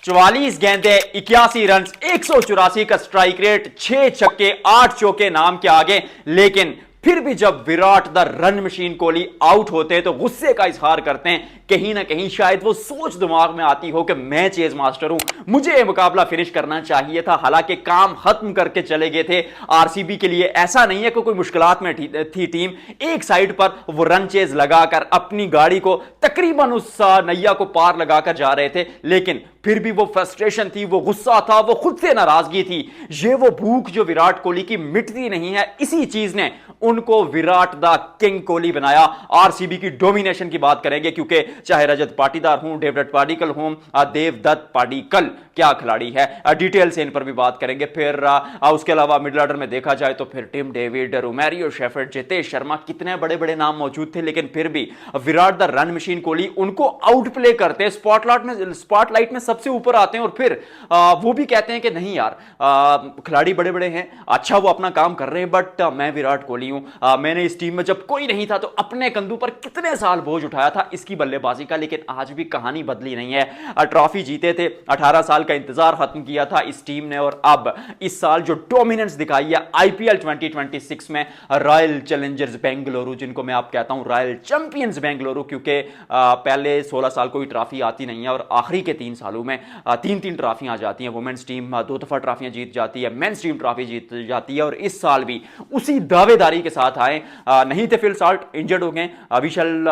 44 गेंदे 81 रन 184 का strike rate, 6 छक्के 8 चौके नाम के आगे। लेकिन फिर भी जब Virat the run machine Kohli out होते हैं तो गुस्से का इजहार करते हैं। कहीं ना कहीं शायद वो सोच दिमाग में आती हो कि मैं चेज मास्टर हूं, मुझे ये मुकाबला फिनिश करना चाहिए था। हालांकि काम खत्म करके चले गए थे। आरसीबी के लिए ऐसा नहीं है कि कोई मुश्किलात में थी टीम। एक साइड पर वो रन चेज लगाकर अपनी गाड़ी को तकरीबन उस नैया को पार लगाकर जा रहे थे, लेकिन फिर भी वो फ्रस्ट्रेशन थी, वो गुस्सा था, वो खुद से नाराजगी थी। ये वो भूख जो विराट कोहली की मिटती नहीं है, इसी चीज ने उनको विराट द किंग कोहली बनाया। आरसीबी की डोमिनेशन की बात करेंगे, क्योंकि चाहे रजत पाटीदार हूं, डेविड पाडिक्कल हूं, देवदत्त पाडिक्कल क्या खिलाड़ी है, डिटेल से इन पर भी बात करेंगे। फिर उसके अलावा मिडिल ऑर्डर में देखा जाए तो फिर Tim David, Romario Shepherd, Jitesh Sharma, कितने बड़े बड़े नाम मौजूद थे। लेकिन फिर भी Virat the run machine Kohli उनको आउट प्ले करते हैं, स्पॉटलाइट में सबसे ऊपर आते हैं। और फिर वो भी कहते हैं कि नहीं यार, खिलाड़ी बड़े बड़े हैं, अच्छा वो अपना काम कर रहे हैं, बट मैं विराट कोहली हूं। मैंने इस टीम में जब कोई नहीं था तो अपने कंधों पर कितने साल बोझ उठाया था इसकी बल्लेबाजी का। लेकिन आज भी कहानी बदली नहीं है। ट्रॉफी जीते थे, 18 साल का इंतजार खत्म किया था इस टीम ने, और अब इस साल जो डोमिनेंस दिखाई है आईपीएल 2026 में, रॉयल चैलेंजर्स बेंगलुरु, जिनको मैं आप कहता हूं रॉयल चैंपियंस बेंगलुरु, क्योंकि पहले 16 साल कोई ट्रॉफी आती नहीं है और आखिरी के 3 सालों में 3-3 ट्रॉफियां आ जाती हैं। वुमेन्स टीम 2 दफा ट्रॉफियां जीत जाती है, मेंस टीम ट्रॉफी जीत जाती है, और इस साल भी उसी दावेदारी के साथ आए। नहीं थे फिल साल्ट, इंजर्ड हो गए। विशल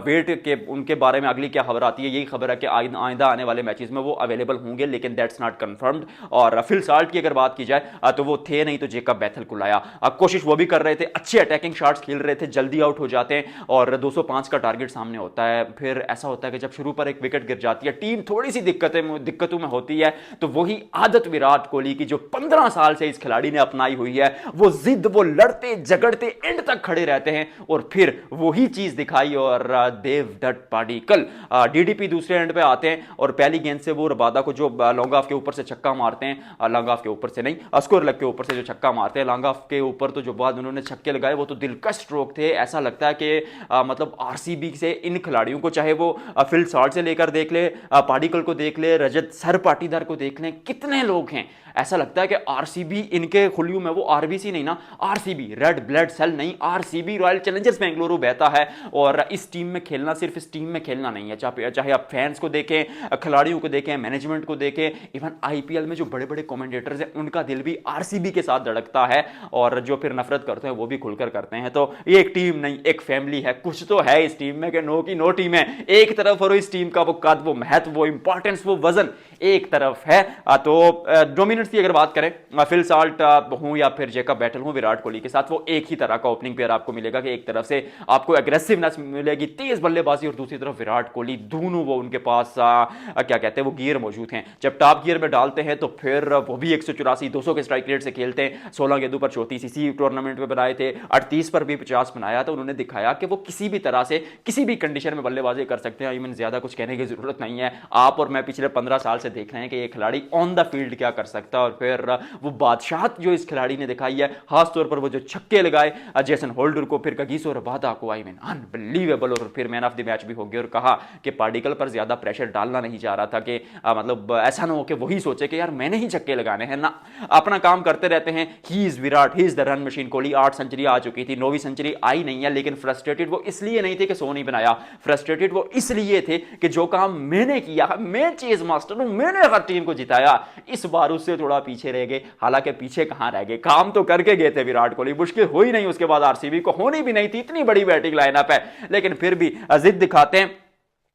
वेट के उनके बारे में अगली क्या खबर आती है, यही खबर है कि आइंदा आने वाले मैचेस में वो अवेलेबल होंगे, लेकिन दैट्स नॉट कंफर्म्ड। और फिल साल्ट की अगर बात की जाए तो वो थे नहीं, तो जेकब बैथल को लाया। कोशिश वो भी कर रहे थे, अच्छे अटैकिंग शॉट्स खेल रहे थे, जल्दी आउट हो जाते हैं और 205 का टारगेट सामने होता है। फिर ऐसा होता है कि जब शुरू पर एक विकेट गिर जाती है, टीम थोड़ी सी दिक्कतों में होती है, तो वही आदत विराट कोहली की जो 15 साल से इस खिलाड़ी ने अपनाई हुई है, वो जिद, वो लड़ते झगड़ते एंड तक खड़े रहते हैं, और फिर वही चीज दिखाई। और देवदत्त पाडिक्कल डीडीपी दूसरे एंड पे आते हैं और पहली गेंद से वो रबादा को जो लॉन्ग ऑफ के ऊपर से छक्का मारते हैं, लॉन्ग ऑफ के ऊपर से नहीं, स्कोर लेग के ऊपर से जो छक्का मारते हैं, लॉन्ग ऑफ के ऊपर तो जो बाद उन्होंने छक्के लगाए वो तो दिलकश स्ट्रोक थे। ऐसा लगता है कि मतलब आरसीबी से इन खिलाड़ियों को, चाहे वो फिल सॉल्ट से लेकर देख ले, पाडिक्कल को देख ले, रजत सर पाटीदार को देख ले, कितने लोग हैं, ऐसा लगता है कि आरसीबी इनके खुलियों में, वो आरबीसी नहीं ना, आरसीबी रेड ब्लड सेल नहीं, आरसीबी रॉयल चैलेंजर्स बेंगलुरु बहता है। और इस टीम में खेलना सिर्फ इस टीम में खेलना नहीं है, चाहे आप फैंस को देखें, खिलाड़ियों को देखें, मैनेजमेंट को देखें, इवन आईपीएल में जो बड़े बड़े कमेंटेटर्स हैं उनका दिल भी आरसीबी के साथ धड़कता है, और जो फिर नफरत करते हैं वो भी खुलकर करते हैं। तो ये एक टीम नहीं, एक फैमिली है। कुछ तो है इस टीम में कि नो की नो टीम है एक तरफ, और इस टीम का वो कद, वो महत्व, वो इंपॉर्टेंस, वो वजन एक तरफ है। तो डोमिनेंस की अगर बात करें, फिल साल्ट हूं या फिर जेकब बैटल हूं, विराट कोहली के साथ वो एक ही तरह का ओपनिंग पेयर आपको मिलेगा कि एक तरफ से आपको एग्रेसिवनेस मिलेगी, तेज बल्लेबाजी, और दूसरी तरफ विराट कोहली, दोनों वो उनके पास क्या कहते हैं वो गियर मौजूद हैं। जब टॉप गियर में डालते हैं तो फिर वो भी 184 200 के स्ट्राइक रेट से खेलते हैं। 16 गेंदों पर 34 इसी टूर्नामेंट में बनाए थे, 38 पर भी 50 बनाया था। उन्होंने दिखाया कि वो किसी भी तरह से किसी भी कंडीशन में बल्लेबाजी कर सकते हैं। इवन ज्यादा कुछ कहने की जरूरत नहीं है, आप और मैं पिछले 15 साल से देख रहे हैं कि ये खिलाड़ी ऑन द फील्ड क्या कर सकता है। और फिर वो बादशाहत जो इस खिलाड़ी ने दिखाई है, खासतौर पर वो जो छक्के लगाए जेसन होल्डर को, फिर कगिसो रबादा को, आई मीन अनबिलीवेबल। और फिर मैन ऑफ द मैच भी हो गया, और कहा कि पार्टिकल पर ज्यादा प्रेशर डालना नहीं चाह रहा था कि मतलब ऐसा ना हो कि वही सोचे कि यार मैंने ही छक्के लगाने हैं ना, अपना काम करते रहते हैं। He is Virat, he is the run machine Kohli. 8 century आ चुकी थी, 9वीं सेंचुरी आई नहीं है, लेकिन फ्रस्ट्रेटेड वो इसलिए नहीं थे कि 100 नहीं बनाया, फ्रस्ट्रेटेड वो इसलिए थे कि जो काम मैंने किया, मैं चेज मास्टर हूं, मैंने हर टीम को जिताया, इस बार उससे थोड़ा पीछे रह गए। हालांकि पीछे कहां रह गए, काम तो करके गए थे विराट कोहली, मुश्किल हुई नहीं उसके बाद, आरसीबी को होनी भी नहीं थी, इतनी बड़ी बैटिंग लाइनअप है, लेकिन फिर भी जिद दिखाते हैं।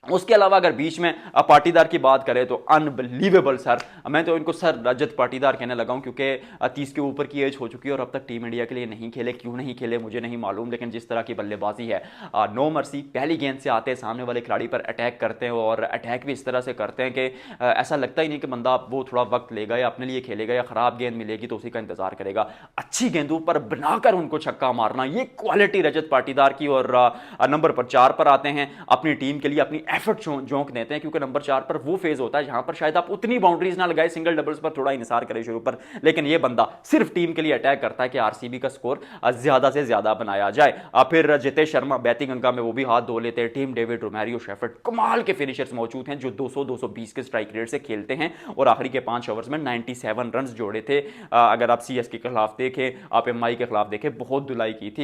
उसके अलावा अगर बीच में पाटीदार की बात करें तो अनबिलीवेबल सर, मैं तो इनको सर रजत पाटीदार कहने लगा हूं, क्योंकि 30 के ऊपर की एज हो चुकी है और अब तक टीम इंडिया के लिए नहीं खेले। क्यों नहीं खेले मुझे नहीं मालूम, लेकिन जिस तरह की बल्लेबाजी है, नो मर्सी, पहली गेंद से आते हैं, सामने वाले खिलाड़ी पर अटैक करते हैं, और अटैक भी इस तरह से करते हैं कि ऐसा लगता ही नहीं कि बंदा वो थोड़ा वक्त लेगा या अपने लिए खेलेगा या खराब गेंद मिलेगी तो उसी का इंतजार करेगा, अच्छी गेंदों पर बनाकर उनको छक्का मारना, ये क्वालिटी रजत पाटीदार की। और नंबर पर 4 पर आते हैं, अपनी टीम के लिए, अपनी एफर्ट झोंक देते हैं, क्योंकि नंबर 4 पर वो फेज होता है जहां पर शायद आप उतनी बाउंड्रीज ना लगाए, सिंगल डबल्स पर थोड़ा इनसार करें शुरू पर, लेकिन ये बंदा सिर्फ टीम के लिए अटैक करता है कि आरसीबी का स्कोर ज्यादा से ज्यादा बनाया जाए। फिर जितेश शर्मा बैटिंग अंका में वो भी हाथ धो लेते हैं। टीम डेविड, रोमेरियो, शेफर्ड कमाल के फिनिशर्स मौजूद हैं जो 200-220 के स्ट्राइक रेट से खेलते हैं और आखिरी के 5 ओवर्स में 97 रन जोड़े थे। अगर आप सीएसके के खिलाफ देखें, आप एमआई के खिलाफ देखें, बहुत धुलाई की थी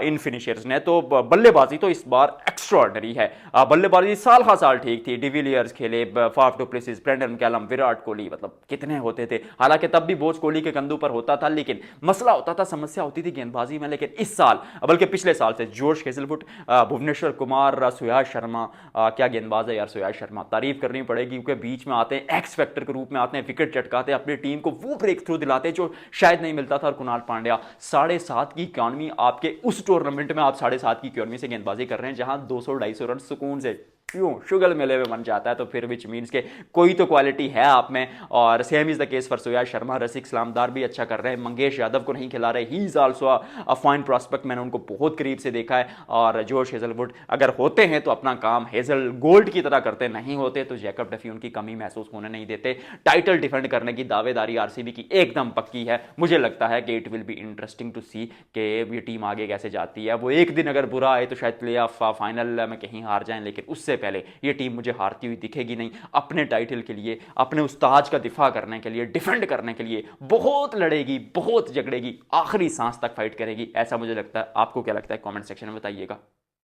इन फिनिशर्स ने। तो बल्लेबाजी तो इस बार एक्स्ट्रॉर्डनरी है। बल्लेबाजी साल हर साल ठीक थी, डिविलियर्स खेले, Faf du Plessis, Brendon McCullum, Virat Kohli, मतलब कितने होते थे। हालांकि तब भी बोझ कोहली के कंधों पर होता था, लेकिन मसला होता था, समस्या होती थी गेंदबाजी में। लेकिन इस साल, बल्कि पिछले साल से जॉश हेजलवुड, भुवनेश्वर कुमार, सुयाश शर्मा, क्या गेंदबाज है यार सुयाश शर्मा, तारीफ करनी पड़ेगी, क्योंकि बीच में आते हैं, एक्स फैक्टर के रूप में आते हैं, विकेट चटकाते हैं, अपनी टीम को वो ब्रेक थ्रू दिलाते हैं जो शायद नहीं मिलता था। और कुणाल पांड्या 7.5 की इकॉनमी, आपके उस टूर्नामेंट में आप 7.5 की इकॉनमी से गेंदबाजी कर रहे हैं जहां 200-250 रन सुकून से क्यों शुगल मेले में बन जाता है। तो फिर विच मीन्स के कोई तो क्वालिटी है आप में। और same is the case for Suyash Sharma. Rasikh Salamdar भी अच्छा कर रहे हैं, मंगेश यादव को नहीं खिला रहे, he is also a fine prospect, मैंने उनको बहुत करीब से देखा है। और जोश हेजलवुड अगर होते हैं तो अपना काम हेजल गोल्ड की तरह करते, नहीं होते तो जैकब डफी उनकी कमी महसूस होने नहीं देते। टाइटल डिफेंड करने की दावेदारी आरसीबी की एकदम पक्की है। मुझे लगता है कि it will be interesting to see कि ये टीम आगे कैसे जाती है। वो एक दिन अगर बुरा आए तो शायद प्ले ऑफ फाइनल में कहीं हार जाएं, लेकिन उससे पहले ये टीम मुझे हारती हुई दिखेगी नहीं। अपने टाइटल के लिए, अपने उस्ताद का दिफा करने के लिए, डिफेंड करने के लिए बहुत लड़ेगी, बहुत झगड़ेगी, आखिरी सांस तक फाइट करेगी, ऐसा मुझे लगता है। आपको क्या लगता है कमेंट सेक्शन में बताइएगा।